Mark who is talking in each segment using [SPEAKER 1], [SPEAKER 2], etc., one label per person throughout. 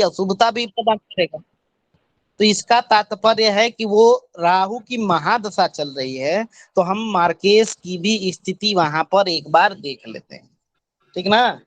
[SPEAKER 1] अशुभता भी प्रदान करेगा। तो इसका तात्पर्य है कि वो राहु की महादशा चल रही है, तो हम मार्केश की भी स्थिति वहां पर एक बार देख लेते हैं, ठीक ना।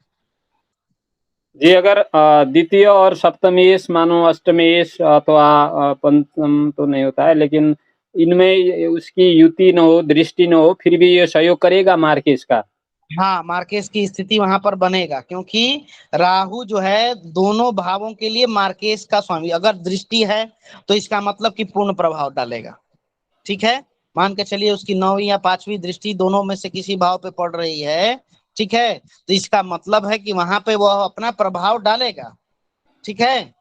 [SPEAKER 2] जी, अगर द्वितीय और सप्तमेश मानो अष्टमेश अथवा पंचम तो नहीं होता है, लेकिन इनमें उसकी युति न हो, दृष्टि न हो, फिर भी ये सहयोग करेगा मार्केश का।
[SPEAKER 1] हाँ, मार्केश की स्थिति वहां पर बनेगा, क्योंकि राहु जो है दोनों भावों के लिए मार्केश का स्वामी, अगर दृष्टि है तो इसका मतलब कि पूर्ण प्रभाव डालेगा। ठीक है, मान के चलिए उसकी 9वीं या 5वीं दृष्टि दोनों में से किसी भाव पे पड़ रही है, ठीक है, तो इसका मतलब है कि वहां पे वह अपना प्रभाव डालेगा। ठीक है,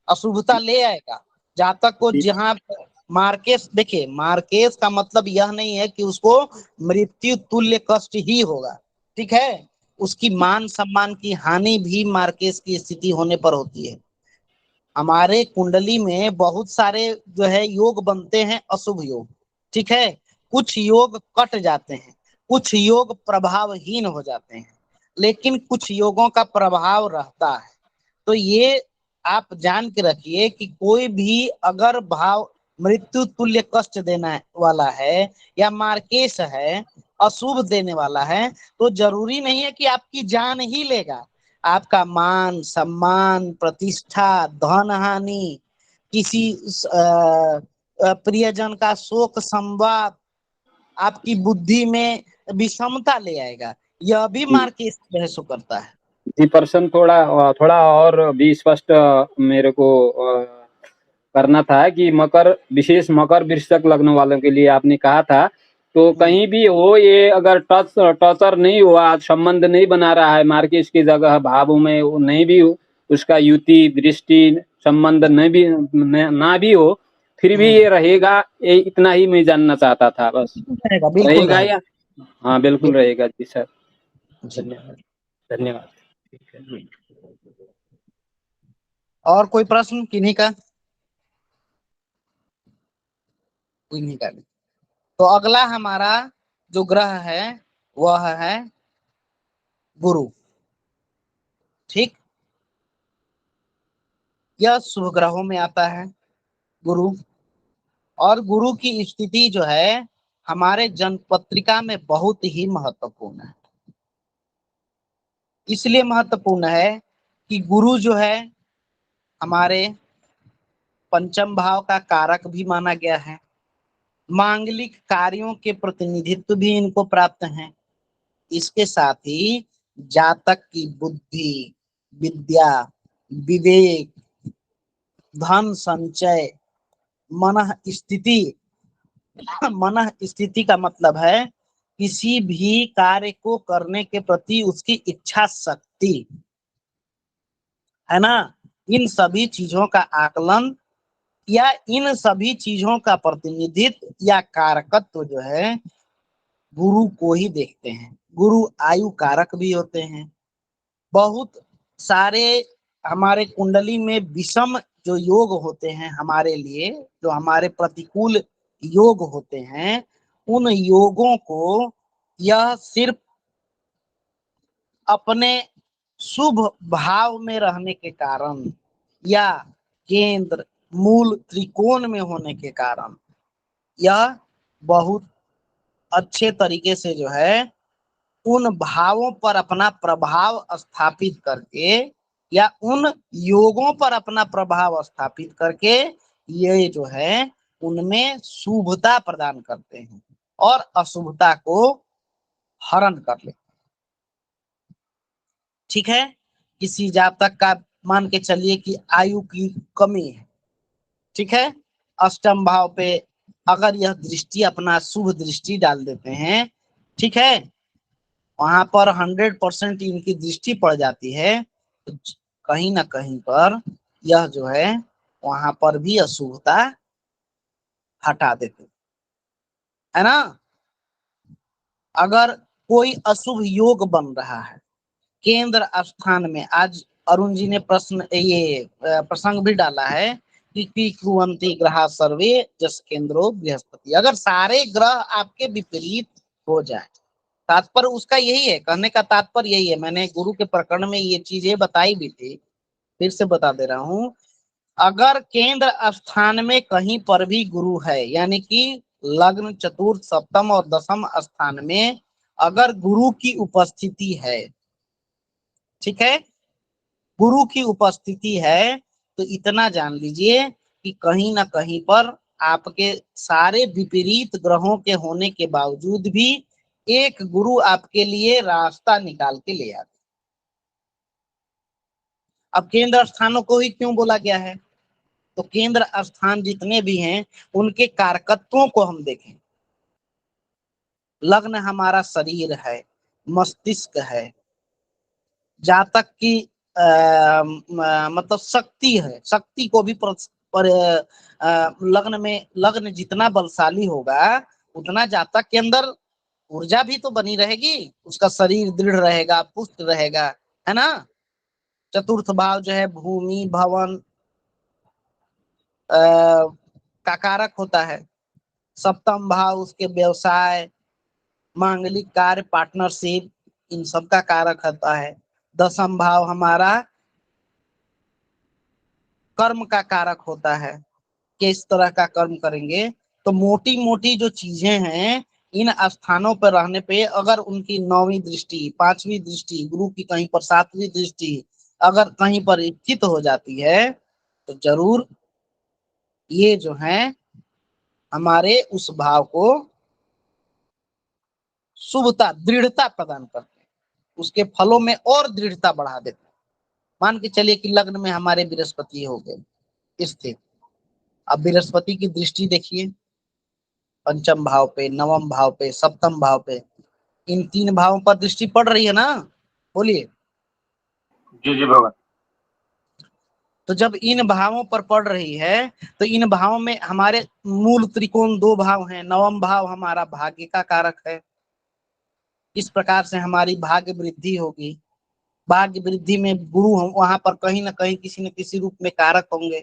[SPEAKER 1] अशुभता ले आएगा। जहां तक को जहां मार्केश, देखिए मार्केश का मतलब यह नहीं है कि उसको मृत्यु तुल्य कष्ट ही होगा। ठीक है, उसकी मान सम्मान की हानि भी मार्केश की स्थिति होने पर होती है। हमारे कुंडली में बहुत सारे जो है योग बनते हैं, अशुभ योग। ठीक है, कुछ योग कट जाते हैं, कुछ योग प्रभावहीन हो जाते हैं, लेकिन कुछ योगों का प्रभाव रहता है। तो ये आप जान के रखिए कि कोई भी अगर भाव मृत्यु तुल्य कष्ट देने वाला है या मार्केश है, अशुभ देने वाला है, तो जरूरी नहीं है कि आपकी जान ही लेगा। आपका मान सम्मान, प्रतिष्ठा, धन हानि, किसी प्रियजन का शोक संवाद, आपकी बुद्धि में विषमता ले आएगा। यह भी
[SPEAKER 2] जी,
[SPEAKER 1] मार्केश जो है सो करता है।
[SPEAKER 2] जी पर्सन थोड़ा थोड़ा और भी स्पष्ट मेरे को करना था कि मकर, विशेष मकर वृश्चिक लग्न वालों के लिए आपने कहा था, तो कहीं भी हो ये अगर टचर नहीं हुआ, संबंध नहीं बना रहा है मार्केश की जगह भावों में, वो नहीं भी हो, उसका युति दृष्टि संबंध नहीं भी ना भी हो, फिर भी ये रहेगा, ये इतना ही मैं जानना चाहता था बस।
[SPEAKER 1] रहेगा, बिल्कुल
[SPEAKER 2] रहेगा
[SPEAKER 1] रहेगा।
[SPEAKER 2] या? हाँ बिल्कुल रहेगा जी सर।
[SPEAKER 1] जी।
[SPEAKER 2] धन्यवाद। धन्यवाद। ठीक है।
[SPEAKER 1] और कोई प्रश्न किन्हीं का? किन्हीं का नहीं। तो अगला हमारा जो ग्रह है वह है गुरु। ठीक, यह शुभ ग्रहों में आता है गुरु। और गुरु की स्थिति जो है हमारे जन्म पत्रिका में बहुत ही महत्वपूर्ण है। इसलिए महत्वपूर्ण है कि गुरु जो है हमारे पंचम भाव का कारक भी माना गया है। मांगलिक कार्यों के प्रतिनिधित्व भी इनको प्राप्त है। इसके साथ ही जातक की बुद्धि, विद्या, विवेक, धन संचय, मन स्थिति। मन स्थिति का मतलब है किसी भी कार्य को करने के प्रति उसकी इच्छा शक्ति, है ना। इन सभी चीजों का आकलन या इन सभी चीजों का प्रतिनिधित्व या कारकत्व जो है गुरु को ही देखते हैं। गुरु आयु कारक भी होते हैं। बहुत सारे हमारे कुंडली में विषम जो योग होते हैं हमारे लिए, जो हमारे प्रतिकूल योग होते हैं, उन योगों को यह सिर्फ अपने शुभ भाव में रहने के कारण या केंद्र मूल त्रिकोण में होने के कारण यह बहुत अच्छे तरीके से जो है उन भावों पर अपना प्रभाव स्थापित करके या उन योगों पर अपना प्रभाव स्थापित करके ये जो है उनमें शुभता प्रदान करते हैं और अशुभता को हरण कर लेते हैं। ठीक है, किसी जातक का मान के चलिए कि आयु की कमी है, ठीक है, अष्टम भाव पे अगर यह दृष्टि अपना शुभ दृष्टि डाल देते हैं, ठीक है, वहां पर 100% इनकी दृष्टि पड़ जाती है, तो कहीं ना कहीं पर यह जो है वहां पर भी अशुभता हटा देते है ना। अगर कोई अशुभ योग बन रहा है केंद्र स्थान में, आज अरुण जी ने प्रश्न ये प्रसंग भी डाला है कि कुवंती ग्रह सर्वे जस केंद्रो बृहस्पति, अगर सारे ग्रह आपके विपरीत हो जाए, तात्पर्य उसका यही है, कहने का तात्पर्य यही है। मैंने गुरु के प्रकरण में ये चीजें बताई भी थी फिर से बता दे रहा हूं, अगर केंद्र स्थान में कहीं पर भी गुरु है, यानी कि लग्न, चतुर्थ, सप्तम और दसम स्थान में अगर गुरु की उपस्थिति है, ठीक है, गुरु की उपस्थिति है, तो इतना जान लीजिए कि कहीं ना कहीं पर आपके सारे विपरीत ग्रहों के होने के बावजूद भी एक गुरु आपके लिए रास्ता निकाल के ले आते। अब केंद्र स्थानों को ही क्यों बोला गया है, तो केंद्र स्थान जितने भी हैं उनके कारकत्वों को हम देखें। लग्न हमारा शरीर है, मस्तिष्क है, जातक की मतलब शक्ति है, शक्ति को भी लग्न में, लग्न जितना बलशाली होगा उतना जातक के अंदर ऊर्जा भी तो बनी रहेगी, उसका शरीर दृढ़ रहेगा, पुष्ट रहेगा, है ना। चतुर्थ भाव जो है भूमि, भवन का कारक होता है। सप्तम भाव उसके व्यवसाय, मांगलिक कार्य, पार्टनरशिप, इन सब का कारक होता है। दसम भाव हमारा कर्म का कारक होता है, किस तरह का कर्म करेंगे। तो मोटी मोटी जो चीजें हैं, इन स्थानों पर रहने पे अगर उनकी नौवीं दृष्टि, पांचवी दृष्टि, गुरु की कहीं पर सातवीं दृष्टि अगर कहीं पर स्थित हो जाती है, तो जरूर ये जो है हमारे उस भाव को शुभता, दृढ़ता प्रदान करते हैं, उसके फलों में और दृढ़ता बढ़ा देते हैं। मान के चलिए कि लग्न में हमारे बृहस्पति हो गए स्थित, अब बृहस्पति की दृष्टि देखिए पंचम भाव पे, नवम भाव पे, सप्तम भाव पे, इन तीन भावों पर दृष्टि पड़ रही है ना, बोलिए।
[SPEAKER 2] जी जी भगवान।
[SPEAKER 1] तो जब इन भावों पर पड़ रही है, तो इन भावों में हमारे मूल त्रिकोण दो भाव हैं। नवम भाव हमारा भाग्य का कारक है, इस प्रकार से हमारी भाग्य वृद्धि होगी। भाग्य वृद्धि में गुरु हम वहां पर कहीं ना कहीं किसी न किसी रूप में कारक होंगे।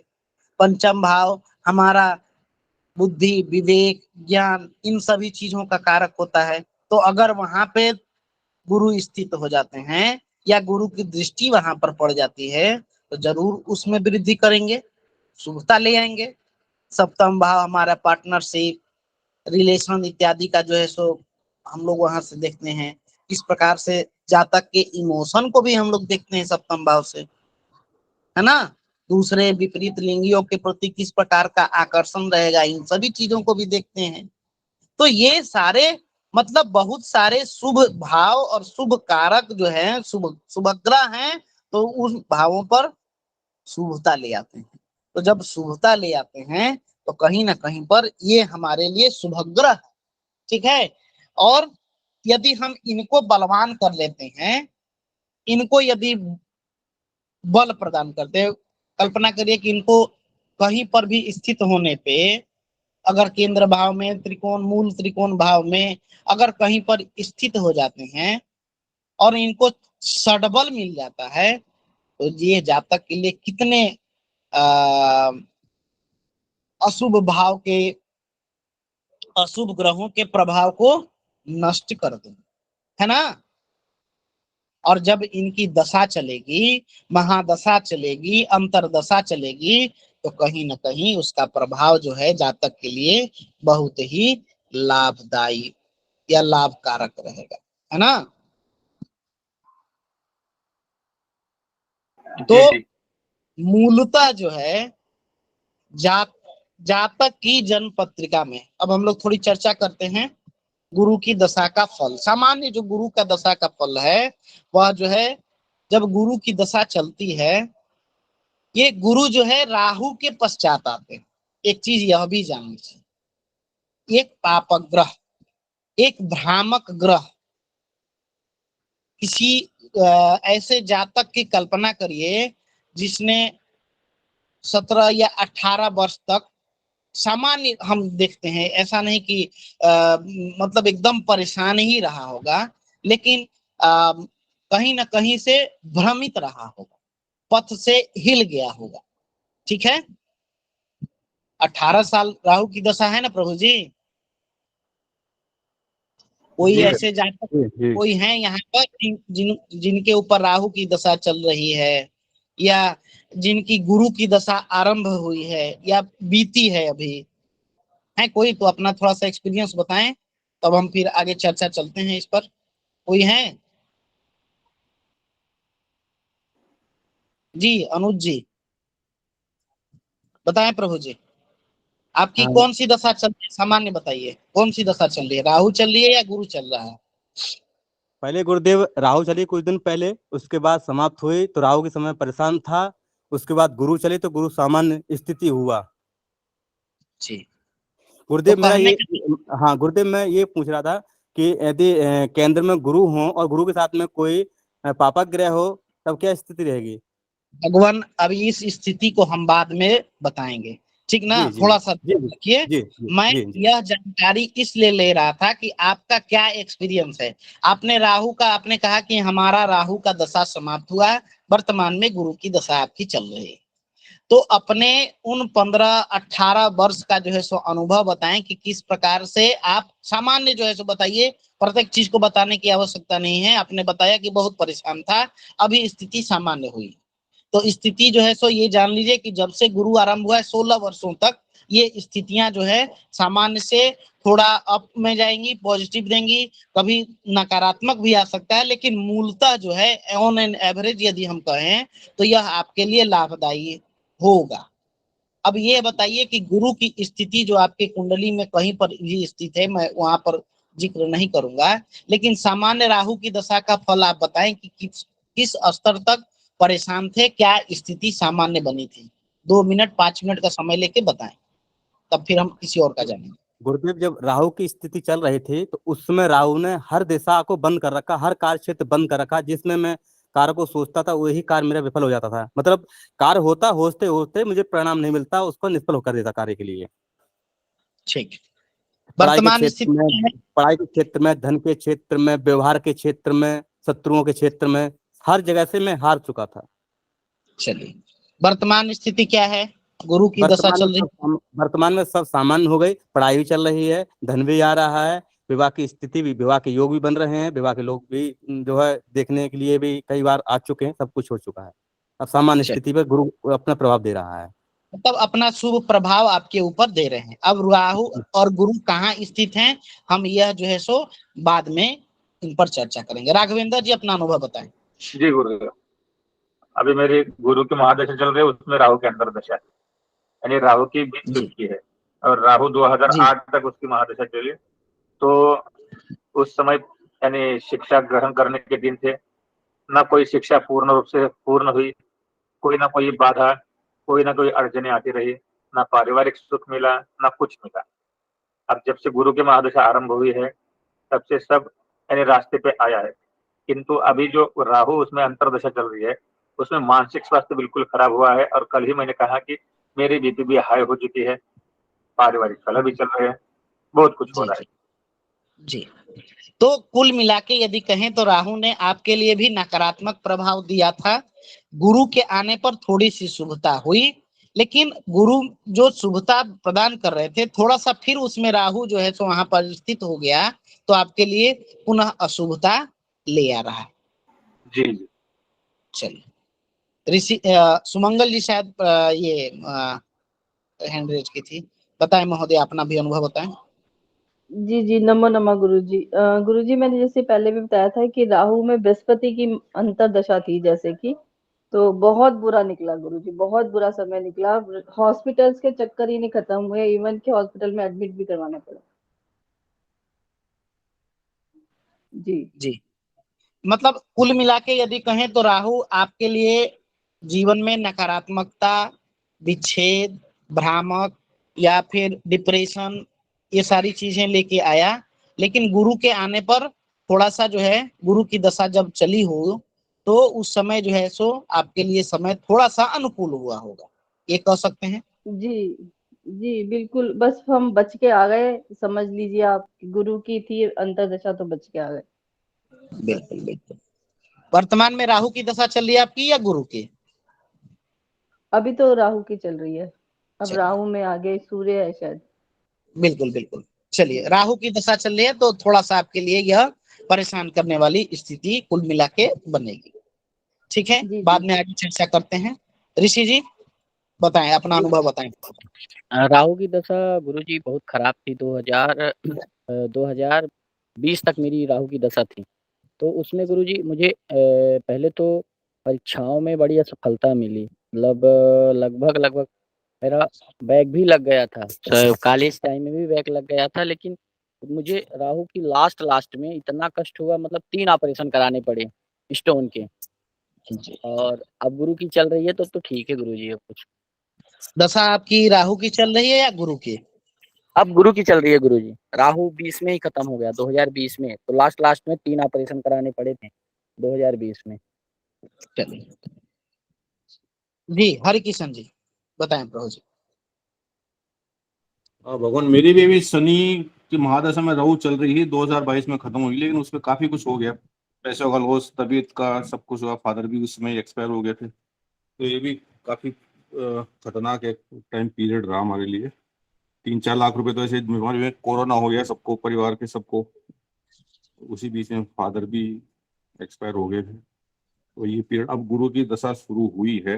[SPEAKER 1] पंचम भाव हमारा बुद्धि, विवेक, ज्ञान, इन सभी चीजों का कारक होता है। तो अगर वहां पे गुरु स्थित हो जाते हैं या गुरु की दृष्टि वहां पर पड़ जाती है, तो जरूर उसमें वृद्धि करेंगे, शुभता ले आएंगे। सप्तम भाव हमारा पार्टनरशिप, रिलेशन इत्यादि का जो है सो हम लोग वहां से देखते हैं। इस प्रकार से जातक के इमोशन को भी हम लोग देखते हैं सप्तम भाव से, है ना। दूसरे विपरीत लिंगियों के प्रति किस प्रकार का आकर्षण रहेगा, इन सभी चीजों को भी देखते हैं। तो ये सारे मतलब बहुत सारे शुभ भाव और शुभ कारक जो है, शुभ शुभग्रह हैं, तो उन भावों पर शुभता ले आते हैं। तो जब शुभता ले आते हैं, तो कहीं ना कहीं पर ये हमारे लिए शुभग्रह है, ठीक है। और यदि हम इनको बलवान कर लेते हैं, इनको यदि बल प्रदान करते हैं, कल्पना करिए कि इनको कहीं पर भी स्थित होने पे, अगर केंद्र भाव में, त्रिकोण, मूल त्रिकोण भाव में अगर कहीं पर स्थित हो जाते हैं और इनको सडबल मिल जाता है, तो ये जातक के लिए कितने अशुभ भाव के, अशुभ ग्रहों के प्रभाव को नष्ट कर दें, है ना। और जब इनकी दशा चलेगी, महादशा चलेगी, अंतरदशा चलेगी, तो कहीं ना कहीं उसका प्रभाव जो है जातक के लिए बहुत ही लाभदायी या लाभकारक रहेगा, है ना। तो
[SPEAKER 2] जी जी
[SPEAKER 1] मूलतः जो है जात जातक की जन्म पत्रिका में, अब हम लोग थोड़ी चर्चा करते हैं गुरु की दशा का फल। सामान्य जो गुरु का दशा का फल है, वह जो है जब गुरु की दशा चलती है, ये गुरु जो है राहु के पश्चात आते हैं। एक चीज यह भी जान लीजिए, एक पापक ग्रह, एक भ्रामक ग्रह, किसी ऐसे जातक की कल्पना करिए जिसने 17 या 18 वर्ष तक सामान्य, हम देखते हैं ऐसा नहीं कि मतलब एकदम परेशान ही रहा होगा, लेकिन कहीं ना कहीं से भ्रमित रहा होगा, पथ से हिल गया होगा, ठीक है। 18 साल राहु की दशा है ना प्रभु जी। कोई
[SPEAKER 2] जी
[SPEAKER 1] ऐसे जातक
[SPEAKER 2] जी जी।
[SPEAKER 1] कोई है यहाँ पर जिनके ऊपर राहु की दशा चल रही है, या जिनकी गुरु की दशा आरंभ हुई है या बीती है अभी, है कोई तो अपना थोड़ा सा एक्सपीरियंस बताएं, तब हम फिर आगे चर्चा चलते हैं इस पर। कोई है? जी अनुज जी बताएं प्रभु जी, आपकी
[SPEAKER 2] हाँ,
[SPEAKER 1] कौन सी दशा चल रही है, सामान्य बताइए, कौन सी दशा चल रही है, राहु चल रही है या गुरु चल रहा है?
[SPEAKER 3] पहले गुरुदेव राहु चली कुछ दिन पहले, उसके बाद समाप्त हुई तो राहु के समय परेशान था। उसके बाद गुरु चली तो गुरु सामान्य स्थिति हुआ।
[SPEAKER 1] जी। तो
[SPEAKER 3] गुरुदेव मेरा
[SPEAKER 1] कहने
[SPEAKER 3] ये,
[SPEAKER 1] का
[SPEAKER 3] हाँ गुरुदेव मैं ये पूछ रहा था कि यदि केंद्र में गुरु हो और गुरु के साथ में कोई पापक ग्रह हो, तब क्या स्थिति रहेगी?
[SPEAKER 1] भगवान, अभी इस स्थिति को हम बाद में बताएंगे, ठीक ना,
[SPEAKER 3] जी जी
[SPEAKER 1] थोड़ा सा
[SPEAKER 3] जी
[SPEAKER 1] रखिए।
[SPEAKER 3] जी जी
[SPEAKER 1] मैं
[SPEAKER 3] जी जी
[SPEAKER 1] यह जानकारी इसलिए ले रहा था कि आपका क्या एक्सपीरियंस है। आपने राहु का, आपने कहा कि हमारा राहु का दशा समाप्त हुआ है, वर्तमान में गुरु की दशा आपकी चल रही है। तो अपने उन 15-18 वर्ष का जो है सो अनुभव बताएं कि किस प्रकार से आप सामान्य जो है सो बताइए, प्रत्येक चीज को बताने की आवश्यकता नहीं है। आपने बताया कि बहुत परेशान था, अभी स्थिति सामान्य हुई। तो स्थिति जो है सो ये जान लीजिए कि जब से गुरु आरंभ हुआ है 16 वर्षों तक ये स्थितियां जो है सामान्य से थोड़ा अप में जाएंगी, पॉजिटिव देंगी, कभी नकारात्मक भी आ सकता है, लेकिन मूलतः जो है ऑन एन एवरेज यदि हम कहें तो यह आपके लिए लाभदायी होगा। अब ये बताइए कि गुरु की स्थिति जो आपके कुंडली में कहीं पर भी स्थित है, मैं वहां पर जिक्र नहीं करूंगा, लेकिन सामान्य राहु की दशा का फल आप बताएं कि किस स्तर तक परेशान थे, क्या स्थिति सामान्य बनी थी। 2 मिनट 5 मिनट का समय लेके बताएं, तब फिर हम किसी और का जानेंगे।
[SPEAKER 3] गुरुदेव जब राहु की स्थिति चल रही थी तो उस समय राहु ने हर दिशा को बंद कर रखा, हर कार्य क्षेत्र बंद कर रखा। जिसमें मैं कार्य को सोचता था वही कार्य मेरा विफल हो जाता था। मतलब कार्य होता होते होते मुझे परिणाम नहीं मिलता, उसको निष्फल होकर देता कार्य के लिए।
[SPEAKER 1] ठीक।
[SPEAKER 3] पढ़ाई के
[SPEAKER 1] वर्तमान
[SPEAKER 3] क्षेत्र में,
[SPEAKER 1] स्थिति में
[SPEAKER 3] पढ़ाई के क्षेत्र में, धन के क्षेत्र में, व्यवहार के क्षेत्र में, शत्रुओं के क्षेत्र में, हर जगह से मैं हार चुका था।
[SPEAKER 1] चलिए, वर्तमान स्थिति क्या है, गुरु की दशा चल रही?
[SPEAKER 3] वर्तमान में सब सामान्य हो गई, पढ़ाई भी चल रही है, धन भी आ रहा है, विवाह की स्थिति भी, विवाह के योग भी बन रहे हैं, विवाह के लोग भी जो है देखने के लिए भी कई बार आ चुके हैं, सब कुछ हो चुका है। अब सामान्य
[SPEAKER 1] चलिए,
[SPEAKER 3] स्थिति पर गुरु अपना प्रभाव दे रहा है।
[SPEAKER 1] मतलब अपना शुभ प्रभाव आपके ऊपर दे रहे हैं। अब राहु और गुरु कहाँ स्थित हैं, हम यह जो है सो बाद में इन पर चर्चा करेंगे। राघवेंद्र जी अपना अनुभव बताएं।
[SPEAKER 4] जी गुरुदेव, अभी मेरी गुरु की महादशा चल रही है, उसमें राहु के अंदर दशा है, यानी राहु की 20
[SPEAKER 1] जी
[SPEAKER 4] की है और राहु
[SPEAKER 1] जी
[SPEAKER 4] 2008 तक उसकी महादशा चली। तो उस समय यानी शिक्षा ग्रहण करने के दिन थे, ना कोई शिक्षा पूर्ण रूप से पूर्ण हुई, कोई ना कोई बाधा, कोई ना कोई अड़चने आती रही, ना पारिवारिक सुख मिला, ना कुछ मिला। अब जब से गुरु की महादशा आरंभ हुई है तब से सब यानी रास्ते पे आया है। किंतु अभी जो राहु उसमें अंतरदशा चल रही है उसमें मानसिक स्वास्थ्य बिल्कुल खराब हुआ है, और कल ही मैंने कहा कि मेरी बीपी भी हाई हो चुकी है, पारिवारिक कलह भी चल रहे हैं, बहुत कुछ हो
[SPEAKER 1] जी
[SPEAKER 4] रहा है।
[SPEAKER 1] जी जी। तो कुल मिला के यदि कहें तो राहु ने आपके लिए भी नकारात्मक प्रभाव दिया था। गुरु के आने पर थोड़ी सी शुभता हुई, लेकिन गुरु जो शुभता प्रदान कर रहे थे, थोड़ा सा फिर उसमें राहु जो है सो वहां पर स्थित हो गया, तो आपके लिए पुनः अशुभता ले आ रहा है।
[SPEAKER 4] जी जी।
[SPEAKER 1] चलिए, ऋषि सुमंगल जी शायद ये हैंड रेज की थी, बताएं महोदय, अपना भी अनुभव बताएं।
[SPEAKER 5] जी जी, नमो नमः गुरुजी। गुरुजी, मैंने जैसे पहले भी बताया था कि राहु में बृहस्पति की अंतरदशा थी जैसे कि, तो बहुत बुरा निकला गुरुजी, बहुत बुरा समय निकला। हॉस्पिटल्स के चक्कर ही नहीं खत्म हुए, इवन के हॉस्पिटल में एडमिट भी करवाना पड़ा। जी
[SPEAKER 1] जी, मतलब कुल मिला के यदि कहें तो राहु आपके लिए जीवन में नकारात्मकता, विच्छेद, भ्रामक या फिर डिप्रेशन, ये सारी चीजें लेके आया। लेकिन गुरु के आने पर थोड़ा सा जो है, गुरु की दशा जब चली हो तो उस समय जो है सो आपके लिए समय थोड़ा सा अनुकूल हुआ होगा, ये कह सकते हैं।
[SPEAKER 5] जी जी, बिल्कुल, बस हम बच के आ गए, समझ लीजिए आप, गुरु की थी अंतरदशा तो बच के आ गए।
[SPEAKER 1] बिल्कुल बिल्कुल। वर्तमान में राहु की दशा चल रही है आपकी या गुरु की?
[SPEAKER 5] अभी तो राहु की चल रही है, अब
[SPEAKER 1] चलिए,
[SPEAKER 5] राहु में आगे सूर्य है शायद।
[SPEAKER 1] बिल्कुल बिल्कुल। चलिए, राहु की दशा चल रही है तो थोड़ा सा आपके लिए यह परेशान करने वाली स्थिति कुल मिला के बनेगी। ठीक है,
[SPEAKER 5] जी,
[SPEAKER 1] बाद
[SPEAKER 5] जी।
[SPEAKER 1] में आगे चर्चा करते हैं। ऋषि जी बताएं, अपना अनुभव बताएं।
[SPEAKER 6] राहु की दशा गुरुजी बहुत खराब थी। 2020 तक मेरी राहु की दशा थी। तो उसमें गुरुजी मुझे पहले तो परीक्षाओं में बड़ी असफलता मिली। मतलब लगभग मेरा बैक भी लग गया था। कॉलेज टाइम में भी बैक लग गया था, लेकिन मुझे राहु की लास्ट में इतना कष्ट हुआ, मतलब 3 ऑपरेशन कराने पड़े स्टोन के। और अब गुरु की चल रही है तो ठीक है गुरुजी। अब कुछ
[SPEAKER 1] दशा आपकी राहु की चल रही है या गुरु की?
[SPEAKER 6] अब गुरु की चल रही है गुरुजी। राहु 20 में ही खत्म हो गया, 2020 में। तो लास्ट में 3 ऑपरेशन कराने पड़े थे 2020 में।
[SPEAKER 1] चलिए जी, हरि किशन जी बताएं प्रभु जी।
[SPEAKER 7] भगवान, मेरी भी अभी शनि की महादशा में राहु चल रही है, 2022 में खत्म हुई, लेकिन उसमें काफी कुछ हो गया। पैसों का लॉस, तबीयत का सब कुछ हुआ। फादर भी उस समय एक्सपायर हो गए थे। तो ये भी काफी खतरनाक एक टाइम पीरियड रहा हमारे लिए। 3-4 लाख रुपए तो ऐसे बीमारी में, कोरोना हो गया सबको, परिवार के सबको। उसी बीच में फादर भी एक्सपायर हो गए थे। तो ये पीरियड, अब गुरु की दशा शुरू हुई है।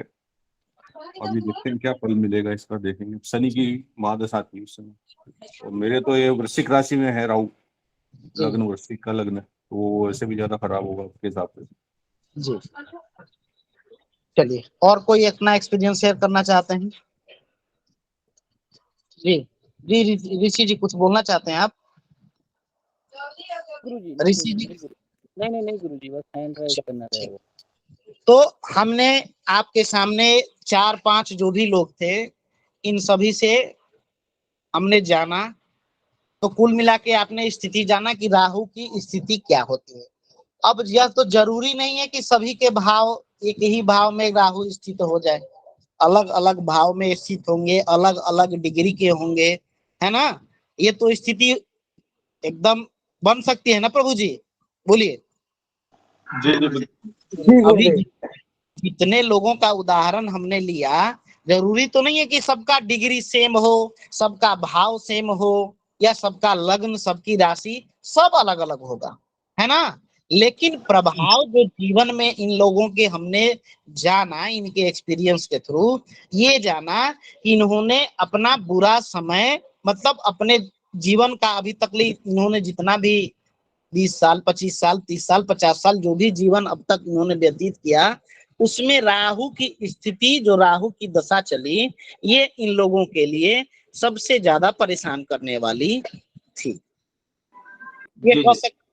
[SPEAKER 7] अभी देखते हैं क्या फल मिलेगा इसका, देखेंगे। शनि की महादशा थी उस समय। और मेरे तो ये वृश्चिक राशि में है राहु, लग्न वृश्चिक का लग्न, तो वो ऐसे भी ज्यादा खराब होगा उसके हिसाब से।
[SPEAKER 1] जी चलिए, और कोई अपना एक्सपीरियंस शेयर करना चाहते हैं? जी जी ऋषि जी कुछ बोलना चाहते हैं आप?
[SPEAKER 6] गुरुजी
[SPEAKER 1] ऋषि जी
[SPEAKER 6] नहीं गुरुजी, बस हैंड राइज करना रहेगा।
[SPEAKER 1] तो हमने आपके सामने 4-5 जो भी लोग थे, इन सभी से हमने जाना, तो कुल मिला के आपने स्थिति जाना कि राहु की स्थिति क्या होती है। अब यह तो जरूरी नहीं है कि सभी के भाव एक ही भाव में राहु स्थित हो जाए। अलग अलग भाव में स्थित होंगे, अलग अलग डिग्री के होंगे, है ना। ये तो स्थिति एकदम बन सकती है ना प्रभु जी, बोलिए। अभी जितने लोगों का उदाहरण हमने लिया, जरूरी तो नहीं है कि सबका डिग्री सेम हो, सबका भाव सेम हो, या सबका लग्न, सबकी राशि सब अलग अलग होगा, है ना। लेकिन प्रभाव जो जीवन में इन लोगों के हमने जाना, इनके एक्सपीरियंस के थ्रू ये जाना कि इन्होंने अपना बुरा समय, मतलब अपने जीवन का अभी तक इन्होंने जितना भी 20 साल, 25 साल, 30 साल, 50 साल जो भी जीवन अब तक इन्होंने व्यतीत किया, उसमें राहु की स्थिति, जो राहु की दशा चली, ये इन लोगों के लिए सबसे ज्यादा परेशान करने वाली थी, ये कह सकते।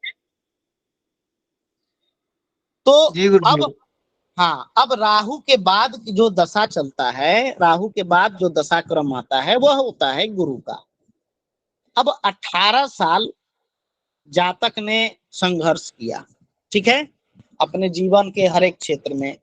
[SPEAKER 1] तो अब अब राहु के बाद जो दशा चलता है, राहु के बाद जो दशा क्रम आता है वह होता है गुरु का। अब 18 साल जातक ने संघर्ष किया, ठीक है, अपने जीवन के हर एक क्षेत्र में,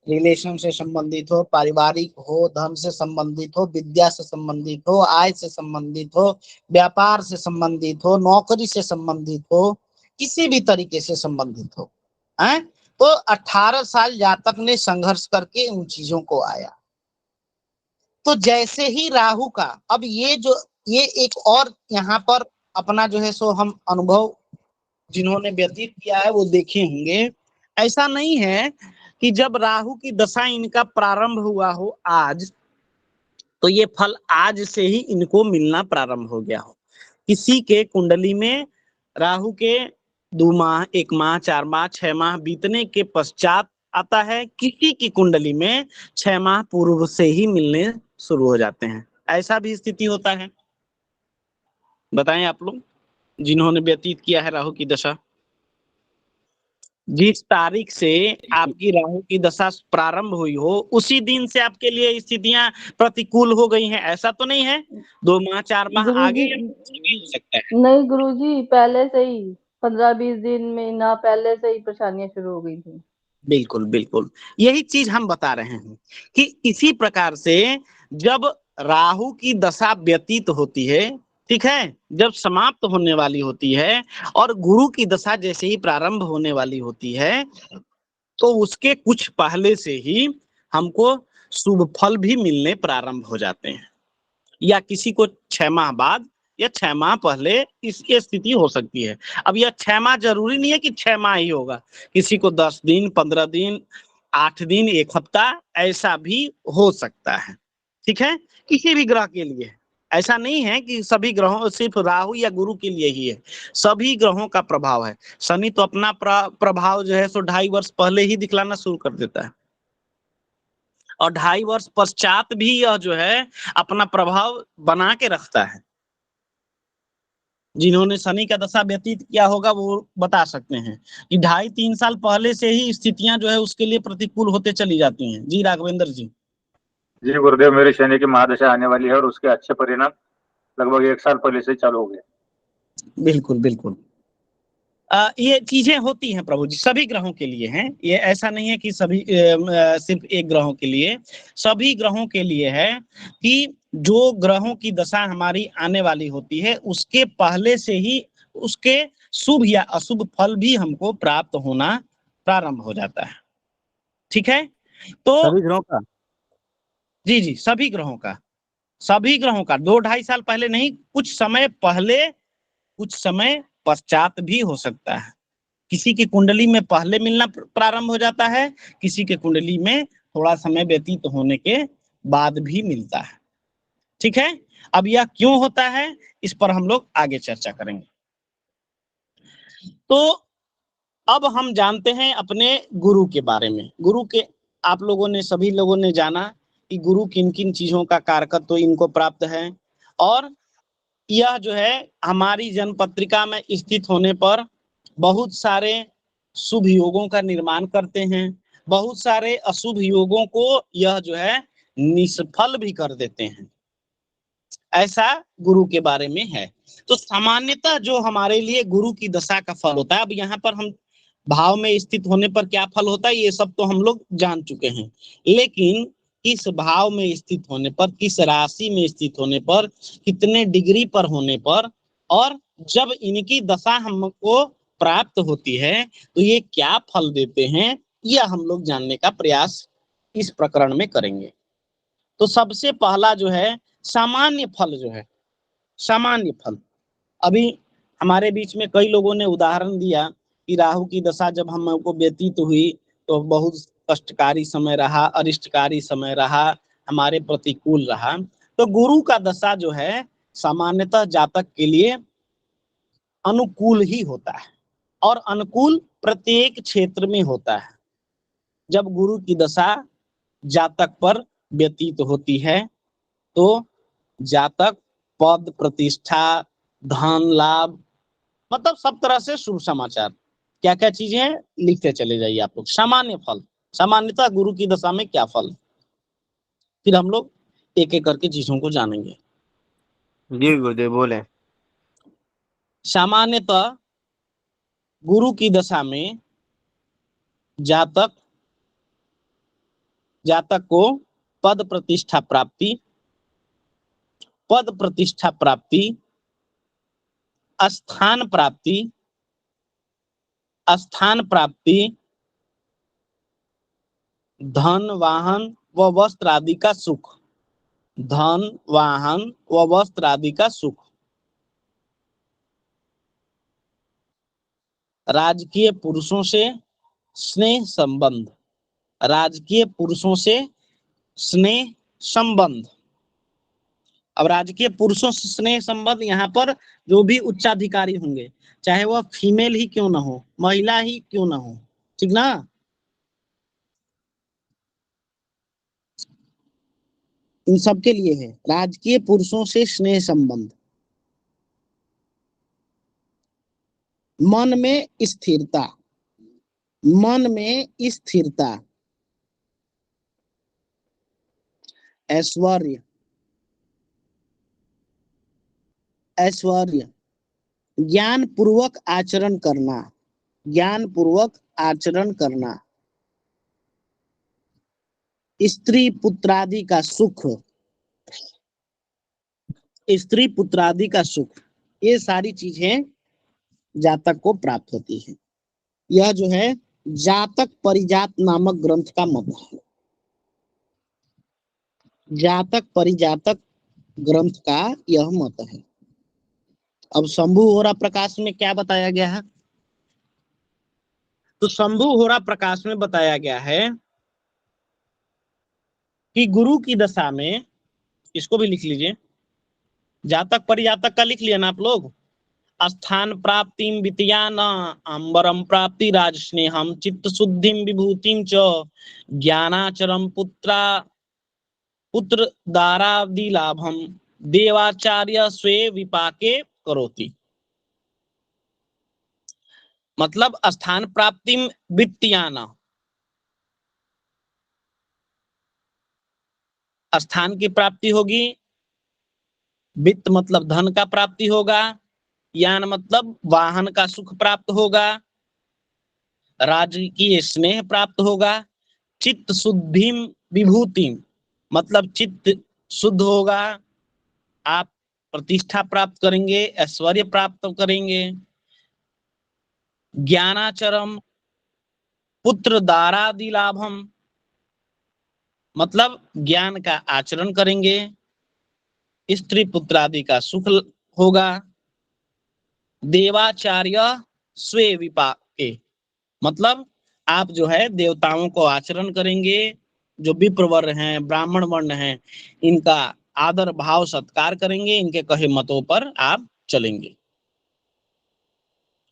[SPEAKER 1] रिलेशन से संबंधित हो, पारिवारिक हो, धन से संबंधित हो, विद्या से संबंधित हो, आय से संबंधित हो, व्यापार से संबंधित हो, नौकरी से संबंधित हो, किसी भी तरीके से संबंधित हो, है। तो 18 साल जातक ने संघर्ष करके उन चीजों को आया। तो जैसे ही राहु का, अब ये एक और यहाँ पर अपना जो है सो हम अनुभव जिन्होंने व्यतीत किया है वो देखे होंगे। ऐसा नहीं है कि जब राहु की दशा इनका प्रारंभ हुआ हो आज, तो ये फल आज से ही इनको मिलना प्रारंभ हो गया हो। किसी के कुंडली में राहु के 2 माह, 1 माह, 4 माह, 6 माह बीतने के पश्चात आता है। किसी की कुंडली में 6 माह पूर्व से ही मिलने शुरू हो जाते हैं। ऐसा भी स्थिति होता है। बताएं आप लोग जिन्होंने व्यतीत किया है राहु की दशा, जिस तारीख से आपकी राहु की दशा प्रारंभ हुई हो उसी दिन से आपके लिए स्थितियां प्रतिकूल हो गई हैं, ऐसा तो नहीं है 2 माह 4 माह आगे हो सकता है।
[SPEAKER 5] नहीं गुरुजी, पहले से ही 15-20 दिन में ना, पहले से ही परेशानियां शुरू हो गई थी।
[SPEAKER 1] बिल्कुल बिल्कुल, यही चीज हम बता रहे हैं कि इसी प्रकार से जब राहु की दशा व्यतीत होती है, ठीक है, जब समाप्त होने वाली होती है और गुरु की दशा जैसे ही प्रारंभ होने वाली होती है, तो उसके कुछ पहले से ही हमको शुभ फल भी मिलने प्रारंभ हो जाते हैं। या किसी को 6 माह बाद या 6 माह पहले इसकी स्थिति हो सकती है। अब यह 6 माह जरूरी नहीं है कि 6 माह ही होगा, किसी को 10 दिन, 15 दिन, 8 दिन, 1 हफ्ता, ऐसा भी हो सकता है। ठीक है, किसी भी ग्रह के लिए ऐसा नहीं है कि सभी ग्रहों, सिर्फ राहु या गुरु के लिए ही है, सभी ग्रहों का प्रभाव है। शनि तो अपना प्रभाव जो है सो 2.5 वर्ष पहले ही दिखलाना शुरू कर देता है, और 2.5 वर्ष पश्चात भी यह जो है अपना प्रभाव बना के रखता है। जिन्होंने शनि का दशा व्यतीत किया होगा वो बता सकते हैं कि 2.5-3 साल पहले से ही स्थितियां जो है उसके लिए प्रतिकूल होते चली जाती हैं। जी राघवेंद्र जी।
[SPEAKER 4] जी गुरुदेव, मेरे शनि की महादशा आने वाली है और उसके अच्छे परिणाम लगभग 1 साल पहले से चालू हो गए।
[SPEAKER 1] बिल्कुल बिल्कुल, ये चीजें होती हैं प्रभु जी, सभी ग्रहों के लिए हैं, ये ऐसा नहीं है कि सभी सिर्फ एक ग्रहों के लिए, सभी ग्रहों के लिए है कि जो ग्रहों की दशा हमारी आने वाली होती है उसके पहले से ही उसके शुभ या अशुभ फल भी हमको प्राप्त होना प्रारंभ हो जाता है। ठीक है, तो
[SPEAKER 3] सभी ग्रहों का,
[SPEAKER 1] जी जी, सभी ग्रहों का, सभी ग्रहों का 2-2.5 साल पहले नहीं, कुछ समय पहले, कुछ समय पश्चात भी हो सकता है। किसी की कुंडली में पहले मिलना प्रारंभ हो जाता है, किसी के कुंडली में थोड़ा समय व्यतीत होने के बाद भी मिलता है। ठीक है, अब यह क्यों होता है इस पर हम लोग आगे चर्चा करेंगे। तो अब हम जानते हैं अपने गुरु के बारे में। गुरु के, आप लोगों ने, सभी लोगों ने जाना कि गुरु किन किन चीजों का कारकत्व तो इनको प्राप्त है, और यह जो है हमारी जन्म पत्रिका में स्थित होने पर बहुत सारे शुभ योगों का निर्माण करते हैं, बहुत सारे अशुभ योगों को यह जो है निष्फल भी कर देते हैं। ऐसा गुरु के बारे में है। तो सामान्यतः जो हमारे लिए गुरु की दशा का फल होता है, अब यहाँ पर हम भाव में स्थित होने पर क्या फल होता है ये सब तो हम लोग जान चुके हैं, लेकिन किस भाव में स्थित होने पर, किस राशि में स्थित होने पर, कितने डिग्री पर होने पर, और जब इनकी दशा हमको प्राप्त होती है तो ये क्या फल देते हैं, यह हम लोग जानने का प्रयास इस प्रकरण में करेंगे। तो सबसे पहला जो है सामान्य फल, जो है सामान्य फल, अभी हमारे बीच में कई लोगों ने उदाहरण दिया कि राहु की दशा जब हमको व्यतीत हुई तो बहुत कष्टकारी समय रहा, अरिष्टकारी समय रहा, हमारे प्रतिकूल रहा। तो गुरु का दशा जो है सामान्यतः जातक के लिए अनुकूल ही होता है, और अनुकूल प्रत्येक क्षेत्र में होता है। जब गुरु की दशा जातक पर व्यतीत होती है तो जातक पद प्रतिष्ठा, धन लाभ, मतलब सब तरह से शुभ समाचार, क्या क्या चीजें हैं लिखते चले जाइए आप लोग। सामान्य फल, सामान्यतः गुरु की दशा में क्या फल, फिर हम लोग एक एक करके चीजों को जानेंगे।
[SPEAKER 8] जी गुरुदेव बोले।
[SPEAKER 1] सामान्यतः गुरु की दशा में जातक को पद प्रतिष्ठा प्राप्ति, पद प्रतिष्ठा प्राप्ति, स्थान प्राप्ति, स्थान प्राप्ति, धन वाहन व वस्त्र आदि का सुख, धन वाहन व वस्त्र आदि का सुख, राजकीय पुरुषों से स्नेह संबंध, राजकीय पुरुषों से स्नेह संबंध। अब राजकीय पुरुषों से स्नेह संबंध, यहाँ पर जो भी उच्चाधिकारी होंगे, चाहे वह फीमेल ही क्यों ना हो, महिला ही क्यों ना हो, ठीक ना, इन सबके लिए है राजकीय पुरुषों से स्नेह संबंध। मन में स्थिरता, मन में स्थिरता, ऐश्वर्य, ऐश्वर्य, ज्ञान पूर्वक आचरण करना, ज्ञान पूर्वक आचरण करना, स्त्री पुत्रादि का सुख, स्त्री पुत्रादि का सुख, ये सारी चीजें जातक को प्राप्त होती है। यह जो है जातक परिजात नामक ग्रंथ का मत है, जातक परिजातक ग्रंथ का यह मत है। अब शंभु होरा प्रकाश में क्या बताया गया है, तो शंभु होरा प्रकाश में बताया गया है कि गुरु की दशा में, इसको भी लिख लीजिए, जातक परिजातक का लिख लिया ना आप लोग। स्थान प्राप्तिम वित्यान अंबरम प्राप्ति राज स्नेहम चित्त शुद्धिम विभूतिम च ज्ञानाचरम पुत्र दारादि लाभम देवाचार्य स्वे विपाके करोति। मतलब स्थान प्राप्तिम वित्यान, स्थान की प्राप्ति होगी, वित्त मतलब धन का प्राप्ति होगा, यान मतलब वाहन का सुख प्राप्त होगा, राजकीय स्नेह प्राप्त होगा, चित्त शुद्धिम विभूतिम मतलब चित्त शुद्ध होगा, आप प्रतिष्ठा प्राप्त करेंगे, ऐश्वर्य प्राप्त करेंगे, ज्ञानाचरम पुत्र दारादि लाभम मतलब ज्ञान का आचरण करेंगे, स्त्री पुत्र आदि का सुख होगा, देवाचार्य स्वे विपाके मतलब आप जो है देवताओं को आचरण करेंगे, जो विप्र वर्ण हैं, ब्राह्मण वर्ण हैं, इनका आदर भाव सत्कार करेंगे, इनके कहे मतों पर आप चलेंगे।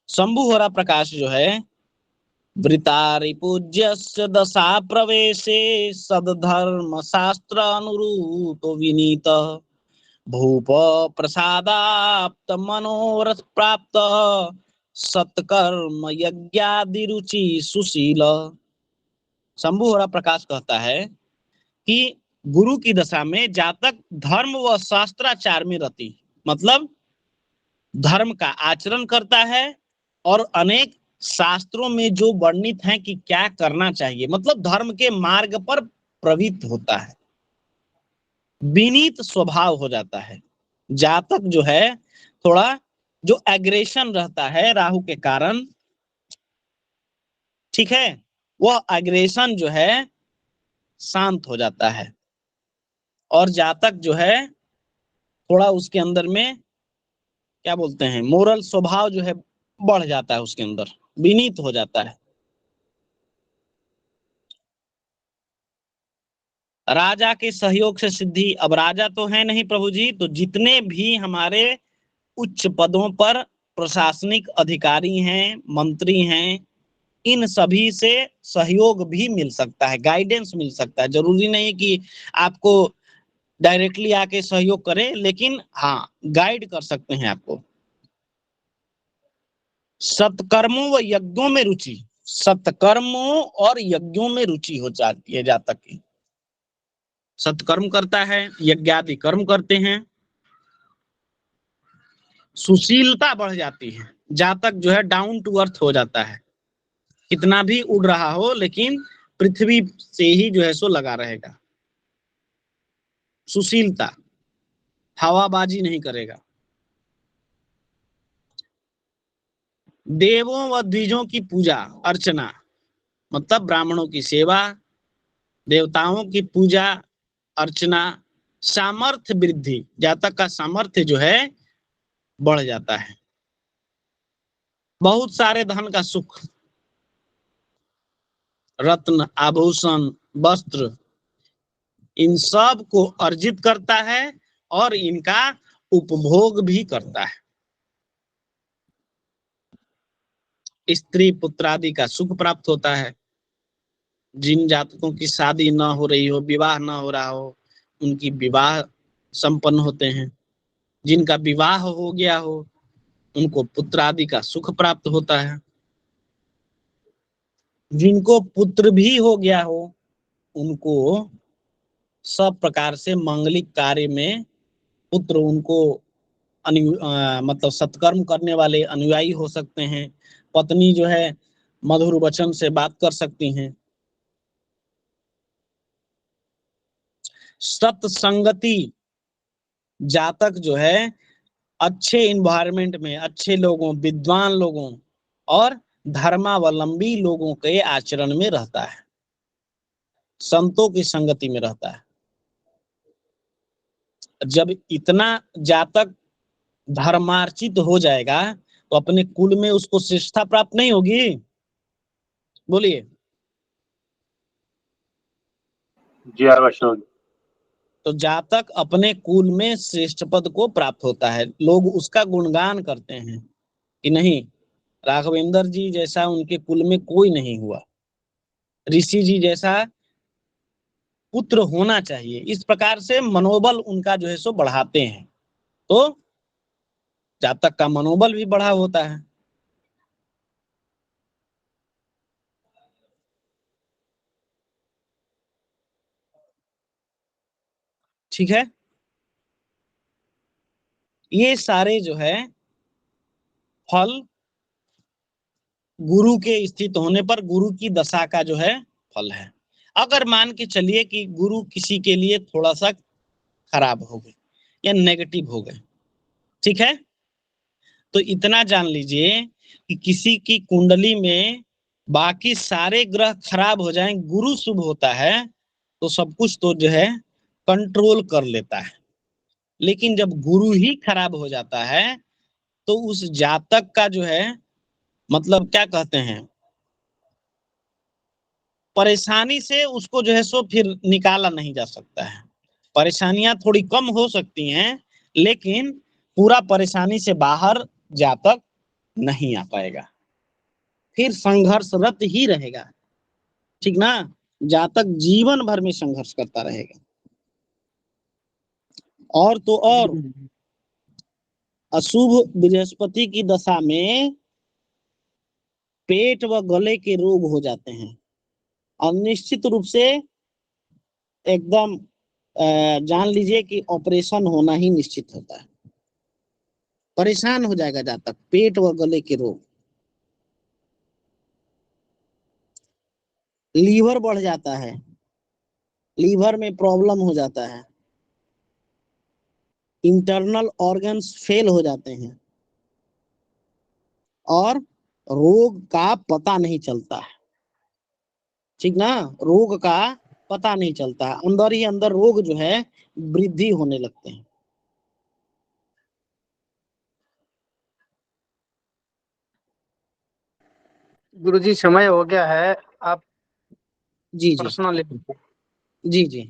[SPEAKER 1] शंभु होरा प्रकाश जो है, वृतारि पूज्यस्य दशा प्रवेशे सदधर्म शास्त्र अनुरूप विनीत भूप प्रसादाप्त मनोरथ प्राप्त सत्कर्म यज्ञादि रुचि सुशील। शंभु होरा प्रकाश कहता है कि गुरु की दशा में जातक धर्म व शास्त्राचार में रति मतलब धर्म का आचरण करता है और अनेक शास्त्रों में जो वर्णित है कि क्या करना चाहिए, मतलब धर्म के मार्ग पर प्रवृत्त होता है, विनीत स्वभाव हो जाता है। जातक जो है थोड़ा जो एग्रेशन रहता है राहु के कारण, ठीक है, वह एग्रेशन जो है शांत हो जाता है, और जातक जो है थोड़ा उसके अंदर में क्या बोलते हैं मोरल स्वभाव जो है बढ़ जाता है, उसके अंदर विनीत हो जाता है। राजा के सहयोग से सिद्धि, अब राजा तो है नहीं प्रभु जी, तो जितने भी हमारे उच्च पदों पर प्रशासनिक अधिकारी हैं, मंत्री हैं, इन सभी से सहयोग भी मिल सकता है, गाइडेंस मिल सकता है। जरूरी नहीं कि आपको डायरेक्टली आके सहयोग करे, लेकिन हाँ गाइड कर सकते हैं आपको। सत्कर्मों व यज्ञों में रुचि, सत्कर्मों और यज्ञों में रुचि हो जाती है जातक की। सत्कर्म करता है, यज्ञ आदि कर्म करते हैं, सुशीलता बढ़ जाती है, जातक जो है डाउन टू अर्थ हो जाता है, कितना भी उड़ रहा हो लेकिन पृथ्वी से ही जो है सो लगा रहेगा। सुशीलता, हवाबाजी नहीं करेगा। देवों व द्विजों की पूजा अर्चना मतलब ब्राह्मणों की सेवा, देवताओं की पूजा अर्चना, सामर्थ्य वृद्धि, जातक का सामर्थ्य जो है बढ़ जाता है, बहुत सारे धन का सुख, रत्न आभूषण वस्त्र, इन सब को अर्जित करता है और इनका उपभोग भी करता है। स्त्री पुत्र आदि का सुख प्राप्त होता है। जिन जातकों की शादी ना हो रही हो, विवाह ना हो रहा हो, उनकी विवाह संपन्न होते हैं। जिनका विवाह हो गया हो उनको पुत्र आदि का सुख प्राप्त होता है। जिनको पुत्र भी हो गया हो उनको सब प्रकार से मांगलिक कार्य में पुत्र उनको मतलब सत्कर्म करने वाले अनुयायी हो सकते हैं। पत्नी जो है मधुर वचन से बात कर सकती हैं। सत्संगति, जातक जो है अच्छे इन्वायरमेंट में, अच्छे लोगों, विद्वान लोगों और धर्मावलंबी लोगों के आचरण में रहता है, संतों की संगति में रहता है। जब इतना जातक धर्मार्चित हो जाएगा तो अपने कुल में उसको श्रेष्ठता प्राप्त नहीं होगी? बोलिए।
[SPEAKER 4] जी अवश्य होगी।
[SPEAKER 1] तो जातक अपने कुल में श्रेष्ठ पद को प्राप्त होता है, लोग उसका गुणगान करते हैं कि नहीं, राघवेंद्र जी जैसा उनके कुल में कोई नहीं हुआ, ऋषि जी जैसा पुत्र होना चाहिए। इस प्रकार से मनोबल उनका जो है सो बढ़ाते हैं, तो जातक का मनोबल भी बढ़ा होता है। ठीक है, ये सारे जो है फल गुरु के स्थित होने पर गुरु की दशा का जो है फल है। अगर मान के चलिए कि गुरु किसी के लिए थोड़ा सा खराब हो गए या नेगेटिव हो गए, ठीक है, तो इतना जान लीजिए कि किसी की कुंडली में बाकी सारे ग्रह खराब हो जाएं, गुरु शुभ होता है तो सब कुछ तो जो है कंट्रोल कर लेता है। लेकिन जब गुरु ही खराब हो जाता है तो उस जातक का जो है मतलब क्या कहते हैं, परेशानी से उसको जो है सो फिर निकाला नहीं जा सकता है। परेशानियां थोड़ी कम हो सकती हैं, लेकिन पूरा परेशानी से बाहर जातक नहीं आ पाएगा, फिर संघर्षरत ही रहेगा। ठीक ना, जातक जीवन भर में संघर्ष करता रहेगा। और तो और अशुभ बृहस्पति की दशा में पेट व गले के रोग हो जाते हैं, और निश्चित रूप से एकदम जान लीजिए कि ऑपरेशन होना ही निश्चित होता है। परेशान हो जाएगा जातक, पेट व गले के रोग, लीवर बढ़ जाता है, लीवर में प्रॉब्लम हो जाता है, इंटरनल ऑर्गन्स फेल हो जाते हैं, और रोग का पता नहीं चलता है। ठीक ना, रोग का पता नहीं चलता है, अंदर ही अंदर रोग जो है वृद्धि होने लगते हैं।
[SPEAKER 8] गुरुजी समय हो गया है, आप
[SPEAKER 1] जी जी
[SPEAKER 8] प्रश्न ले।
[SPEAKER 1] जी जी,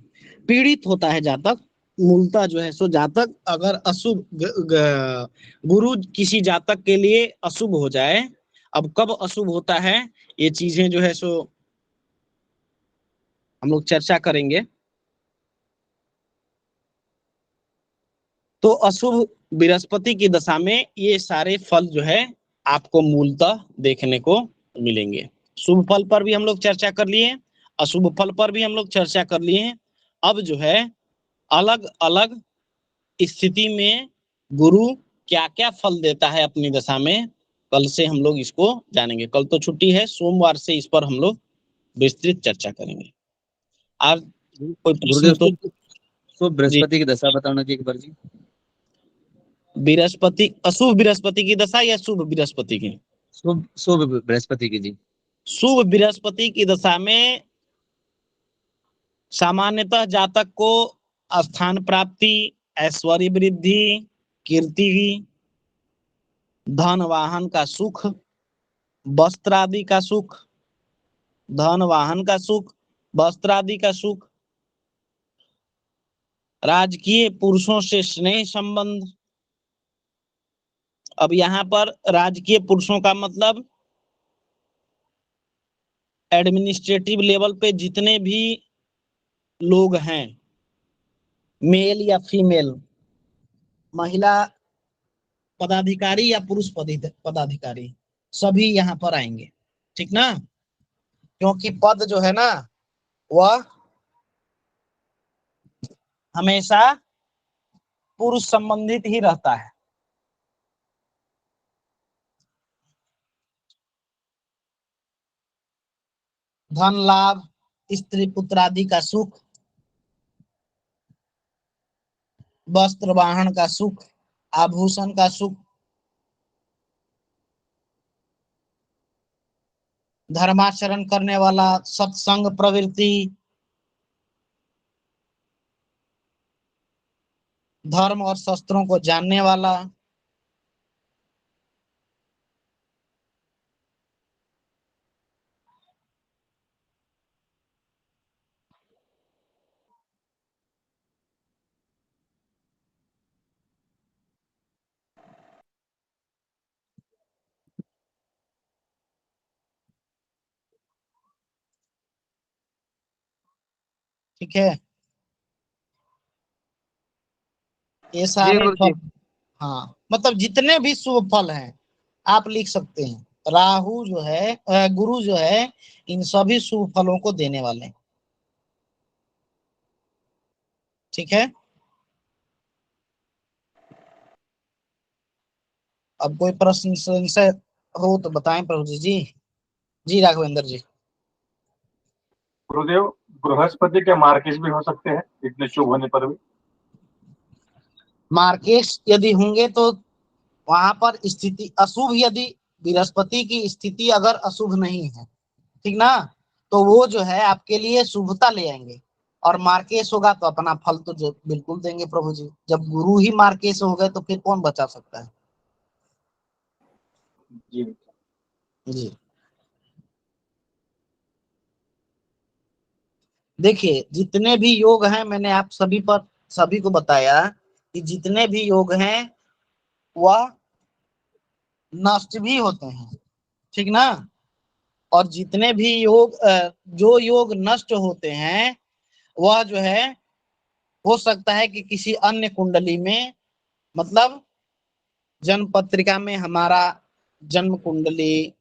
[SPEAKER 1] पीड़ित होता है जातक मूलतः जो है सो। जातक अगर अशुभ गुरु किसी जातक के लिए अशुभ हो जाए, अब कब अशुभ होता है ये चीजें जो है सो हम लोग चर्चा करेंगे। तो अशुभ बृहस्पति की दशा में ये सारे फल जो है आपको मूलतः देखने को मिलेंगे। शुभ फल पर भी हम लोग चर्चा कर लिए, अशुभ फल पर भी हम लोग चर्चा कर लिए। अब जो है अलग अलग स्थिति में गुरु क्या क्या फल देता है अपनी दशा में, कल से हम लोग इसको जानेंगे। कल तो छुट्टी है, सोमवार से इस पर हम लोग विस्तृत चर्चा करेंगे। आज कोई
[SPEAKER 9] गुरुदेव
[SPEAKER 1] प्रश्न तो?
[SPEAKER 9] शुभ
[SPEAKER 1] जी,
[SPEAKER 9] बृहस्पति की दशा बताना जी एक बार जी।
[SPEAKER 1] बृहस्पति, अशुभ बृहस्पति की दशा या शुभ बृहस्पति की?
[SPEAKER 9] शुभ शुभ बृहस्पति की जी।
[SPEAKER 1] शुभ बृहस्पति की दशा में सामान्यतः जातक को स्थान प्राप्ति, ऐश्वर्य वृद्धि, कीर्ति, धन वाहन का सुख, वस्त्र आदि का सुख, धन वाहन का सुख, वस्त्र आदि का सुख, राजकीय पुरुषों से स्नेह संबंध। अब यहाँ पर राजकीय पुरुषों का मतलब एडमिनिस्ट्रेटिव लेवल पे जितने भी लोग हैं, मेल या फीमेल, महिला पदाधिकारी या पुरुष पदाधिकारी, सभी यहाँ पर आएंगे। ठीक ना, क्योंकि पद जो है ना वह हमेशा पुरुष संबंधित ही रहता है। धन लाभ, स्त्री पुत्र आदि का सुख, वस्त्र वाहन का सुख, आभूषण का सुख, धर्माचरण करने वाला, सत्संग प्रवृत्ति, धर्म और शस्त्रों को जानने वाला, ठीक है, ये
[SPEAKER 8] जी
[SPEAKER 1] सारे
[SPEAKER 8] गुरुजी।
[SPEAKER 1] फल, हाँ मतलब जितने भी शुभ फल हैं आप लिख सकते हैं। राहु जो है गुरु जो है इन सभी शुभ फलों को देने वाले हैं। ठीक है, अब कोई प्रश्न संशय हो तो बताएं प्रभु जी। जी राघवेंद्र जी।
[SPEAKER 4] गुरुदेव, बृहस्पति के मार्केश भी हो सकते हैं इतने शुभ होने पर भी?
[SPEAKER 1] मार्केश यदि होंगे तो वहां पर स्थिति अशुभ, यदि बृहस्पति की स्थिति अगर अशुभ नहीं है, ठीक ना, तो वो जो है आपके लिए शुभता ले आएंगे। और मार्केश होगा तो अपना फल तो जो बिल्कुल देंगे प्रभु जी। जब गुरु ही मार्केश हो गए तो फिर कौन बचा सकता है।
[SPEAKER 4] जी।
[SPEAKER 1] जी देखिए, जितने भी योग हैं मैंने आप सभी को बताया कि जितने भी योग हैं वह नष्ट भी होते हैं, ठीक ना। और जितने भी योग जो योग नष्ट होते हैं वह जो है हो सकता है कि किसी अन्य कुंडली में, मतलब जन्म पत्रिका में हमारा जन्म कुंडली,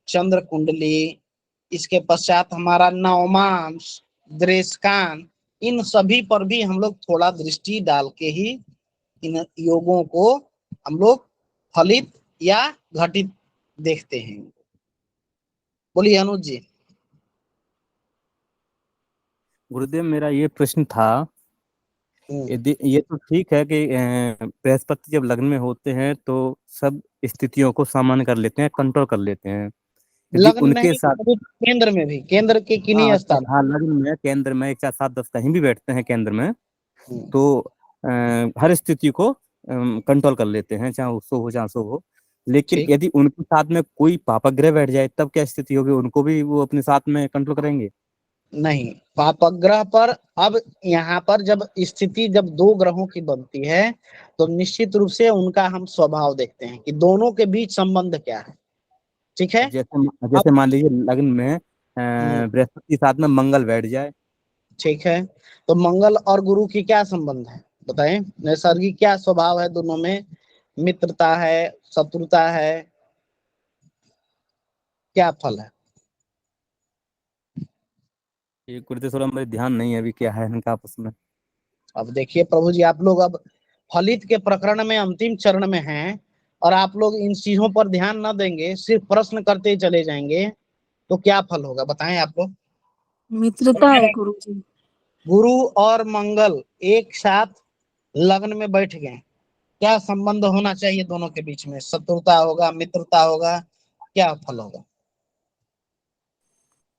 [SPEAKER 1] चंद्र कुंडली, इसके पश्चात हमारा नवमांश, दृष्टान, इन सभी पर भी हम लोग थोड़ा दृष्टि डाल के ही इन योगों को हम लोग फलित या घटित देखते हैं। बोलिए अनुज जी।
[SPEAKER 3] गुरुदेव मेरा ये प्रश्न था, यदि ये तो ठीक है कि बृहस्पति जब लग्न में होते हैं तो सब स्थितियों को सामान्य कर लेते हैं, कंट्रोल कर लेते हैं। यदि
[SPEAKER 1] लग्न
[SPEAKER 3] उनके
[SPEAKER 1] नहीं,
[SPEAKER 3] साथ,
[SPEAKER 1] केंद्र में भी, केंद्र के
[SPEAKER 3] हाँ
[SPEAKER 1] किन्हीं स्थान।
[SPEAKER 3] हाँ, लग्न में, केंद्र में 1 4 7 10 कहीं भी बैठते हैं केंद्र में,
[SPEAKER 1] हम्म,
[SPEAKER 3] तो हर स्थिति को कंट्रोल कर लेते हैं, चाहे उसो हो चाहे सो हो। लेकिन
[SPEAKER 1] ठीक,
[SPEAKER 3] यदि उनके साथ में कोई पापग्रह बैठ जाए तब क्या स्थिति होगी? उनको भी वो अपने साथ में कंट्रोल करेंगे?
[SPEAKER 1] नहीं पापग्रह पर, अब यहाँ पर जब स्थिति जब दो ग्रहों की बनती है तो निश्चित रूप से उनका हम स्वभाव देखते हैं कि दोनों के बीच संबंध क्या है। ठीक है,
[SPEAKER 3] जैसे जैसे
[SPEAKER 1] अब
[SPEAKER 3] मान लीजिए लग्न में
[SPEAKER 1] हम्म,
[SPEAKER 3] बृहस्पति के साथ में मंगल बैठ जाए।
[SPEAKER 1] ठीक है, तो मंगल और गुरु की क्या संबंध है बताएं। नैसर्गिक क्या स्वभाव है दोनों में, मित्रता है, शत्रुता है, क्या फल है।
[SPEAKER 3] ये गुरुदेव थोड़ा मेरे ध्यान नहीं है अभी क्या है इनका आपस में।
[SPEAKER 1] अब देखिए प्रभु जी, आप लोग अब फलित के प्रकरण में अंतिम चरण में हैं और आप लोग इन चीजों पर ध्यान न देंगे, सिर्फ प्रश्न करते ही चले जाएंगे तो क्या फल होगा बताएं आप लोग।
[SPEAKER 10] मित्रता है गुरुजी।
[SPEAKER 1] गुरु और मंगल एक साथ लग्न में बैठ गए, क्या संबंध होना चाहिए दोनों के बीच में? शत्रुता होगा, मित्रता होगा, क्या फल होगा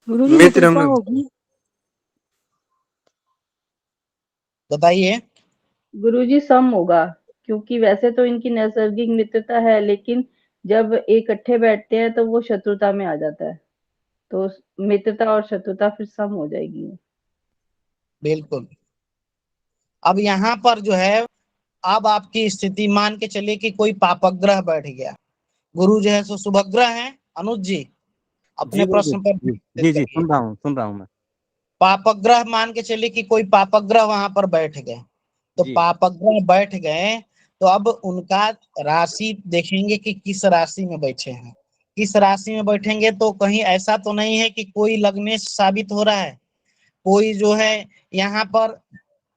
[SPEAKER 10] गुरुजी
[SPEAKER 8] मित्र
[SPEAKER 10] मित्रता
[SPEAKER 8] होंगे।
[SPEAKER 10] होगी।
[SPEAKER 1] बताइए।
[SPEAKER 5] गुरुजी सम होगा, क्योंकि वैसे तो इनकी नैसर्गिक मित्रता है, लेकिन जब इकट्ठे बैठते हैं तो वो शत्रुता में आ जाता है, तो मित्रता और शत्रुता फिर सम हो जाएगी।
[SPEAKER 1] बिल्कुल। अब यहाँ पर जो है, अब आपकी स्थिति मान के चलिए कि कोई पापग्रह बैठ गया, गुरु जो है सो शुभग्रह है। अनुज जी
[SPEAKER 3] जी
[SPEAKER 1] अपने
[SPEAKER 3] गुरुदेव,
[SPEAKER 1] प्रश्न पर
[SPEAKER 3] जी
[SPEAKER 1] उत्तर
[SPEAKER 3] जी जी,
[SPEAKER 1] करिए।
[SPEAKER 3] सुन रहा हूँ मैं।
[SPEAKER 1] पापग्रह मान के चलिए कि कोई पापग्रह वहां पर बैठ गए, तो
[SPEAKER 3] जी
[SPEAKER 1] पापग्रह बैठ गए तो अब उनका राशि देखेंगे कि किस राशि में बैठे हैं। किस राशि में बैठेंगे तो कहीं ऐसा तो नहीं है कि कोई लग्नेश साबित हो रहा है, कोई जो है यहाँ पर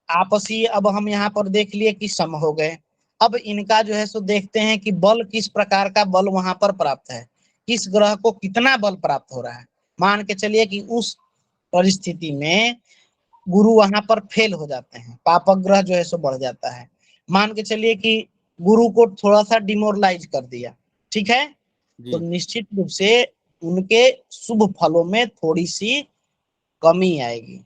[SPEAKER 1] आपसी, अब हम यहाँ पर देख लिए कि सम हो गए। अब इनका जो है सो देखते हैं कि बल किस प्रकार का बल वहां पर प्राप्त है, किस ग्रह को कितना बल प्राप्त हो रहा है। मान के चलिए कि उस परिस्थिति में गुरु वहां पर फेल हो जाते हैं, पापग्रह जो है सो बढ़ जाता है। मान के चलिए कि गुरु को थोड़ा सा डिमोरलाइज कर दिया, ठीक है, तो
[SPEAKER 3] जी
[SPEAKER 1] निश्चित रूप से उनके शुभ फलों में थोड़ी सी कमी आएगी।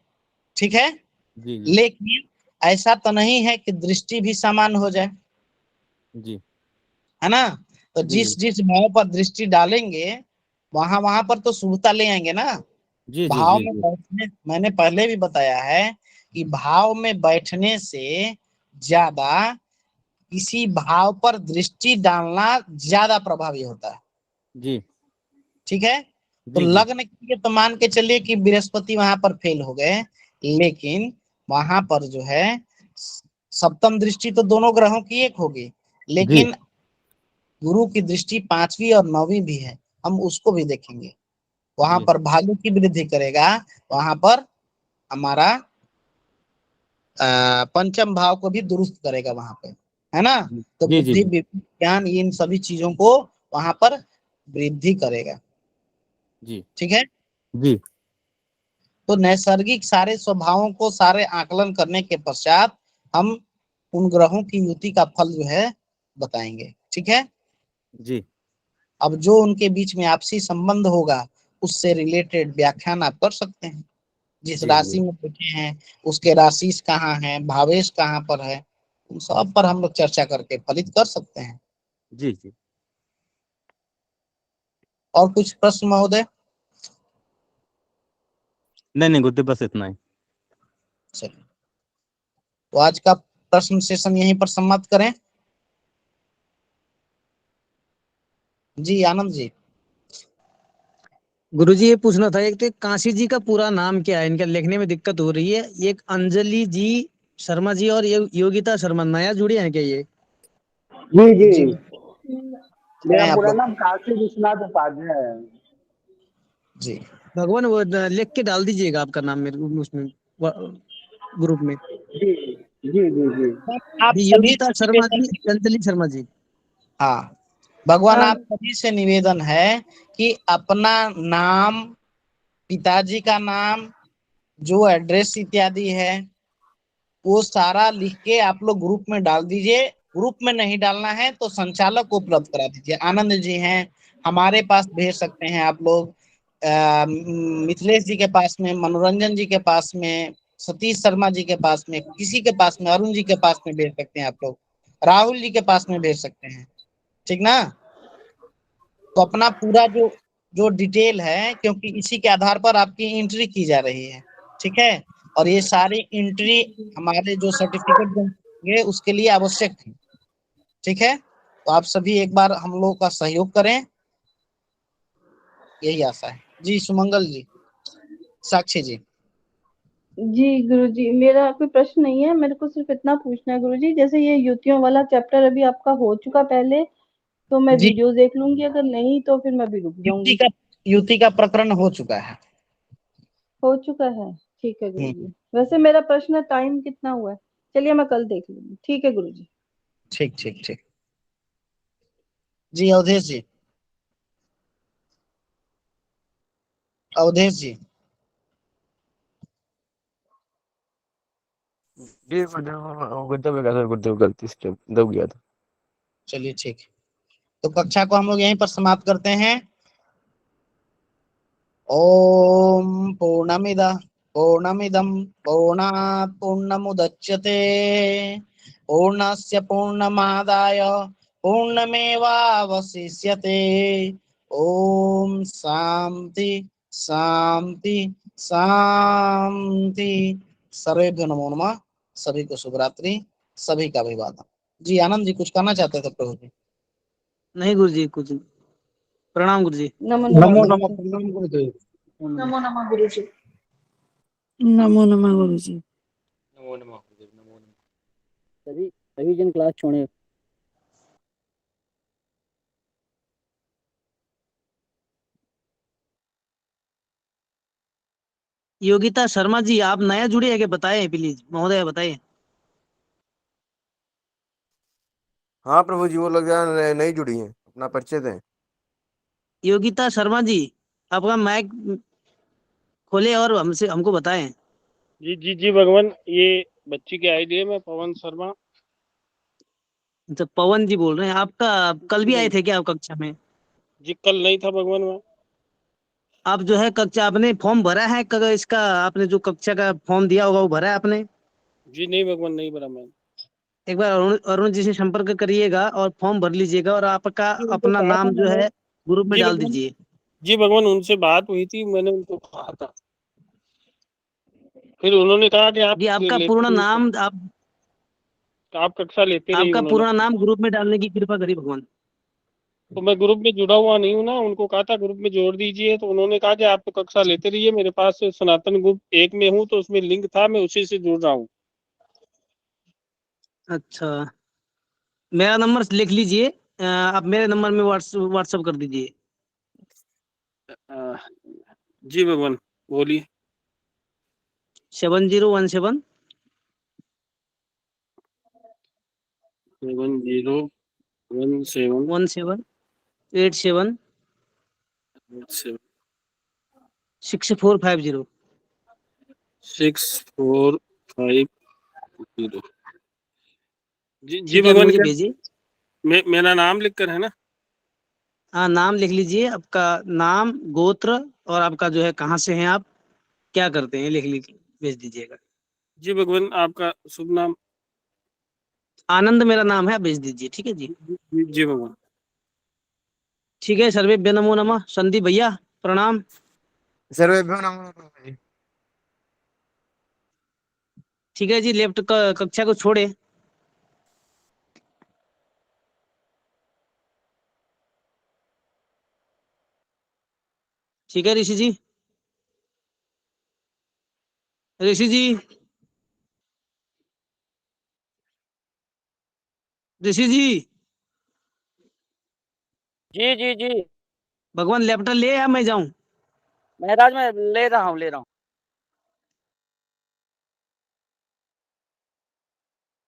[SPEAKER 1] ठीक है,
[SPEAKER 3] जी जी
[SPEAKER 1] लेकिन ऐसा तो नहीं है कि दृष्टि भी समान हो जाए,
[SPEAKER 3] जी
[SPEAKER 1] है ना। तो
[SPEAKER 3] जी
[SPEAKER 1] जिस जिस भाव पर दृष्टि डालेंगे वहां वहां पर तो शुभता ले आएंगे ना।
[SPEAKER 3] जी जी
[SPEAKER 1] भाव
[SPEAKER 3] जी
[SPEAKER 1] में
[SPEAKER 3] जी
[SPEAKER 1] बैठने, मैंने पहले भी बताया है कि भाव में बैठने से ज्यादा किसी भाव पर दृष्टि डालना ज्यादा प्रभावी होता है।
[SPEAKER 3] जी
[SPEAKER 1] ठीक है, तो
[SPEAKER 3] जी जी
[SPEAKER 1] लग्न की तो मान के चलिए कि बृहस्पति वहां पर फेल हो गए, लेकिन वहां पर जो है सप्तम दृष्टि तो दोनों ग्रहों की एक होगी, लेकिन गुरु की दृष्टि 5वीं और 9वीं भी है, हम उसको भी देखेंगे। वहां
[SPEAKER 3] जी
[SPEAKER 1] पर भाग्य की वृद्धि करेगा, वहां पर हमारा पंचम भाव को भी दुरुस्त करेगा वहां पे, है ना। तो
[SPEAKER 3] जी जी
[SPEAKER 1] बुद्धि,
[SPEAKER 3] जी
[SPEAKER 1] विज्ञान, इन सभी चीजों को वहां पर वृद्धि करेगा।
[SPEAKER 3] जी
[SPEAKER 1] ठीक है।
[SPEAKER 3] जी
[SPEAKER 1] तो नैसर्गिक सारे स्वभावों को सारे आकलन करने के पश्चात हम उन ग्रहों की युति का फल जो है बताएंगे। ठीक है।
[SPEAKER 3] जी
[SPEAKER 1] अब जो उनके बीच में आपसी संबंध होगा उससे रिलेटेड व्याख्यान आप कर सकते हैं। जिस
[SPEAKER 3] जी
[SPEAKER 1] राशि में बैठे हैं उसके राशि कहाँ है, भावेश कहाँ पर है, उन सब पर हम लोग चर्चा करके फलित कर सकते हैं।
[SPEAKER 3] जी जी।
[SPEAKER 1] और कुछ प्रश्न महोदय?
[SPEAKER 3] नहीं नहीं गुरुदेव, बस इतना ही।
[SPEAKER 1] चलिए, तो आज का प्रश्न सेशन यहीं पर समाप्त करें। जी आनंद जी।
[SPEAKER 8] गुरुजी ये पूछना था, एक तो काशी जी का पूरा नाम क्या है, इनका लिखने में दिक्कत हो रही है। एक अंजलि जी शर्मा जी और ये योगिता शर्मा नया जुड़े हैं क्या ये?
[SPEAKER 11] जी जी,
[SPEAKER 1] जी
[SPEAKER 11] मेरा
[SPEAKER 1] हैं आप
[SPEAKER 11] पूरा
[SPEAKER 1] लोग?
[SPEAKER 11] नाम काशी विश्वनाथ उपाध्याय है।
[SPEAKER 1] जी
[SPEAKER 8] भगवान वो लिख के डाल दीजिएगा आपका नाम मेरे उसमें ग्रुप में।
[SPEAKER 11] जी जी जी जी।
[SPEAKER 1] आप सभी
[SPEAKER 8] योगिता
[SPEAKER 1] से
[SPEAKER 8] शर्मा
[SPEAKER 1] निवेदन,
[SPEAKER 8] जी, अंजलि शर्मा जी।
[SPEAKER 1] हाँ भगवान
[SPEAKER 5] हाँ
[SPEAKER 1] आप सभी से निवेदन है कि अपना नाम, पिताजी का नाम, जो एड्रेस इत्यादि है वो सारा लिख के आप लोग ग्रुप में डाल दीजिए। ग्रुप में नहीं डालना है तो संचालक को उपलब्ध करा दीजिए। आनंद जी हैं, हमारे पास भेज सकते हैं आप लोग, मिथिलेश जी के पास में, मनोरंजन जी के पास में, सतीश शर्मा जी के पास में, किसी के पास में, अरुण जी के पास में भेज सकते हैं आप लोग, राहुल जी के पास में भेज सकते हैं। ठीक ना। तो अपना पूरा जो जो डिटेल है, क्योंकि इसी के आधार पर आपकी एंट्री की जा रही है। ठीक है। और ये सारी एंट्री हमारे जो सर्टिफिकेट देंगे उसके लिए आवश्यक है। ठीक है। तो आप सभी एक बार हम लोग का सहयोग करें, यही आशा है। जी सुमंगल जी, साक्षी जी।
[SPEAKER 5] जी गुरुजी, मेरा कोई प्रश्न नहीं है, मेरे को सिर्फ इतना पूछना है गुरुजी, जैसे ये युतियों वाला चैप्टर अभी आपका हो चुका पहले, तो मैं
[SPEAKER 1] जी
[SPEAKER 5] वीडियो देख लूंगी, अगर नहीं तो फिर मैं भी रुक
[SPEAKER 1] युति
[SPEAKER 5] जाऊंगी।
[SPEAKER 1] का युति का प्रकरण हो चुका है।
[SPEAKER 5] हो चुका है, ठीक है गुरुजी। वैसे मेरा प्रश्न है टाइम कितना हुआ है, चलिए मैं कल देख लूंगी। ठीक है गुरुजी।
[SPEAKER 1] ठीक ठीक ठीक। जी अवधेश जी, अवधेश जी।
[SPEAKER 12] जी गुरुदेव गलती से दब गया था।
[SPEAKER 1] चलिए ठीक है। तो कक्षा को हम लोग यहीं पर समाप्त करते हैं। ओम पूर्णमिदं पूर्णात् पूर्णमुदच्यते पूर्णस्य पूर्णमादाय पूर्णमेवावशिष्यते। ओम शांति शांति शांति। सर्वेभ्यो नमो नमः। सभी को शुभ रात्रि, सभी का अभिवादन। जी आनंद जी कुछ कहना चाहते थे प्रभु जी?
[SPEAKER 8] नहीं गुरुजी कुछ, प्रणाम गुरुजी।
[SPEAKER 5] नमो नमः
[SPEAKER 11] नमो नमः,
[SPEAKER 5] गुरुजी।
[SPEAKER 11] प्रणाम गुरुदेव।
[SPEAKER 5] नमो नमः गुरुजी।
[SPEAKER 10] नमो नमः गुरुजी।
[SPEAKER 12] नमो नमः गुरुदेव, नमो नमः।
[SPEAKER 6] सभी सभी जन क्लास छोड़े।
[SPEAKER 8] योगिता शर्मा जी आप नया जुड़े हैं क्या, बताएं प्लीज महोदय बताएं।
[SPEAKER 12] हाँ प्रभु जी, वो लोग जरा नहीं जुड़ी हैं, अपना परिचय दें।
[SPEAKER 8] योगिता शर्मा जी आपका माइक खोले और हमसे हमको बताएं।
[SPEAKER 13] जी जी जी भगवान, ये बच्ची की आईडी है, मैं पवन शर्मा।
[SPEAKER 8] अच्छा पवन जी बोल रहे हैं, आपका कल भी आए थे क्या आप कक्षा में?
[SPEAKER 13] जी कल नहीं था भगवान मैं।
[SPEAKER 8] आप जो है कक्षा आपने फॉर्म भरा है, इसका आपने जो कक्षा का फॉर्म दिया होगा वो भरा है आपने?
[SPEAKER 13] जी नहीं भगवान, नहीं भरा मैं।
[SPEAKER 8] एक बार अरुण अरुण जी से संपर्क करिएगा और फॉर्म भर लीजिएगा और आपका
[SPEAKER 13] उनको
[SPEAKER 8] अपना
[SPEAKER 13] कहा था
[SPEAKER 8] नाम जो
[SPEAKER 13] मैंने।
[SPEAKER 8] है ग्रुप में
[SPEAKER 13] जी
[SPEAKER 8] डाल
[SPEAKER 13] भगवान,
[SPEAKER 8] दीजिए।
[SPEAKER 13] जी भगवान उनसे बात हुई थी, मैंने उनको कहा था, फिर उन्होंने कहा कि आप
[SPEAKER 8] जी आपका पूर्ण
[SPEAKER 13] लेते रहिए,
[SPEAKER 8] नाम
[SPEAKER 13] आप कक्षा लेते रहिए
[SPEAKER 8] आपका
[SPEAKER 13] उन्होंने।
[SPEAKER 8] पूरा नाम ग्रुप में डालने की कृपा करिए भगवान।
[SPEAKER 13] तो मैं ग्रुप में जुड़ा हुआ नहीं हूँ ना, उनको कहा था ग्रुप में जोड़ दीजिए, तो उन्होंने कहा कि आप तो कक्षा लेते रहिए, मेरे पास सनातन ग्रुप 1 में हूँ तो उसमें लिंक था, मैं उसी से जुड़ रहा हूँ।
[SPEAKER 8] अच्छा, मेरा नंबर लिख लीजिए, आप मेरे नंबर में व्हाट्सअप कर दीजिए।
[SPEAKER 13] जी भगवान बोलिए।
[SPEAKER 8] 7017
[SPEAKER 13] 7017
[SPEAKER 8] 17 87 6450।
[SPEAKER 13] 6450। जी
[SPEAKER 8] ठीक है, अभी
[SPEAKER 13] भगवान,
[SPEAKER 8] मुझे
[SPEAKER 13] क्या
[SPEAKER 8] भेजिए।
[SPEAKER 13] मेरा नाम लिख कर है ना?
[SPEAKER 8] हाँ, नाम लिख लीजिए, आपका नाम, गोत्र, और आपका जो है कहाँ से हैं आप, क्या करते हैं, लिख भेज दीजिएगा।
[SPEAKER 13] जी भगवान, आपका शुभ नाम?
[SPEAKER 8] आनंद मेरा नाम है, आप भेज दीजिए। ठीक है जी।
[SPEAKER 13] जी भगवान।
[SPEAKER 8] ठीक है, सर्वेभ्यो नमो नमः। संदीप भैया प्रणाम।
[SPEAKER 12] सर्वेभ्यो नमो नमः जी।
[SPEAKER 8] ठीक है जी, लेफ्ट कक्षा को छोड़े। ठीक है ऋषि जी। ऋषि जी, ऋषि जी,
[SPEAKER 6] जी जी जी।
[SPEAKER 8] भगवान लेफ्ट ले या मैं जाऊं?
[SPEAKER 6] महराज मैं ले रहा हूँ